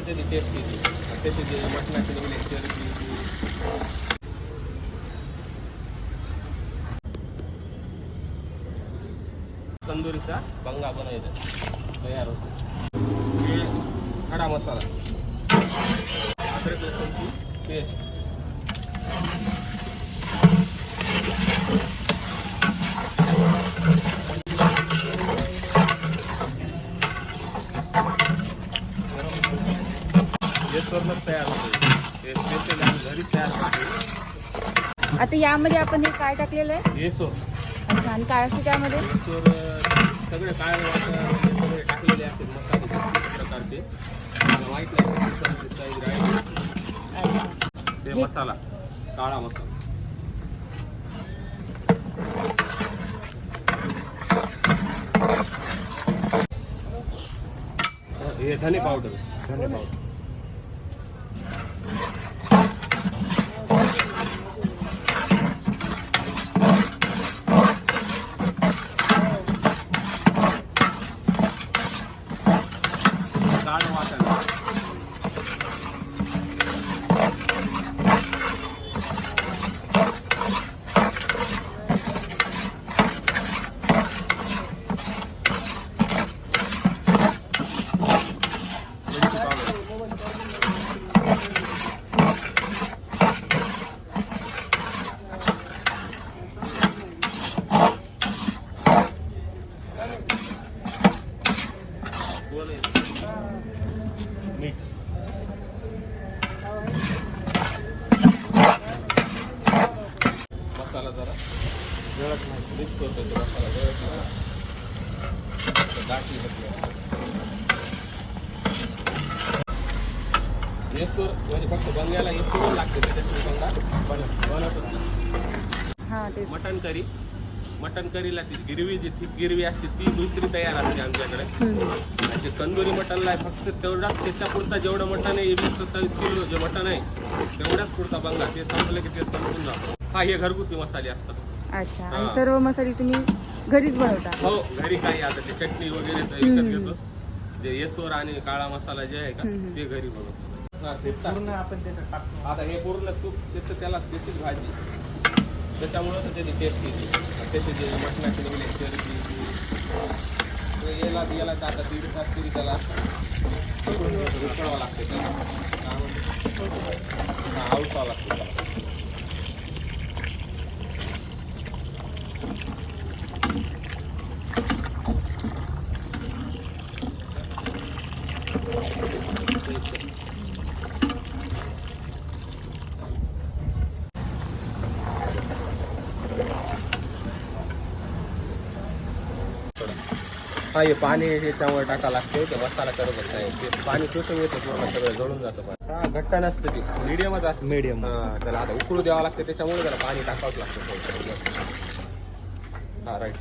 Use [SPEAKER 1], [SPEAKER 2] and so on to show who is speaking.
[SPEAKER 1] त्याची टेस्ट येते. त्याची जे मटणाची निघले चरबी तंदुरीचा बंगा बनायचा तयार होतो. हे खडा मसाला, अद्रक लसूणची पेस्ट, गॅसवरच तयार होते. हे स्पेशल आम्ही घरीच तयार करतो.
[SPEAKER 2] आता यामध्ये आपण हे काय टाकलेलं आहे?
[SPEAKER 1] येसोर.
[SPEAKER 2] अच्छा, आणि काय असते त्यामध्ये?
[SPEAKER 1] येसोर सगळे काळे वाटण सगळे टाकलेले असतात मसाले प्रकारचे. मला माहित नाही ते मसाला, काळा मसाला. हे धने पावडर, धने पावडर. काळं वाटण, मीठ. मसाला जरा जळत नाही, मिक्स होतो तो मसाला, जळत नाही, गाठी बसल्या. येस्तूर म्हणजे फक्त बंग्याला येस्तूर लागते, त्याच्यात बंगा बनतच नाही.
[SPEAKER 2] हां, ते
[SPEAKER 1] मटन करी, मटन करीला ती गिरवी जी थिक गिरवी असते ती दुसरी तयार असते आमच्याकडे. आणि ते तंदुरी मटनला फक्त तेवढाच त्याच्यापुरता जेवढं मटन आहे 20-27 किलो जे मटन आहे तेवढ्याच पुरता बंगा. ते संपलं की ते संपून जातो. हा, हे घरगुती मसाले असतात.
[SPEAKER 2] अच्छा, आणि सर्व मसाले तुम्ही घरीच बनवता?
[SPEAKER 1] हो, घरी काही आता ते चटणी वगैरे तर विकत घेतो. जे येसोर आणि काळा मसाला जे आहे का ते घरी बनवतो. पूर्ण आपण त्याच्यात टाकतो. आता हे पूर्ण सूप त्याचं त्याला त्याचीच भाजी, त्याच्यामुळं तर त्याची टेस्ट येते. त्याचे जे मटणाचे निघले चरबी याला याला आता 1.5 तास तरी त्याला उकळावं लागते. त्याला आवसावं लागतं त्याला. हा, हे पाणी ह्याच्यामुळे टाका लागते. ते मसाला करत नाही, ते पाणी सुटून येतं पूर्ण, सगळं जळून जातं पाणी. हा, घट्ट नसतं ते, मिडियमच असतं. मिडियम. हा, त्याला आता उकळू द्यावं लागतं, त्याच्यामुळे त्याला पाणी टाकावंच लागतं. हा, राईट.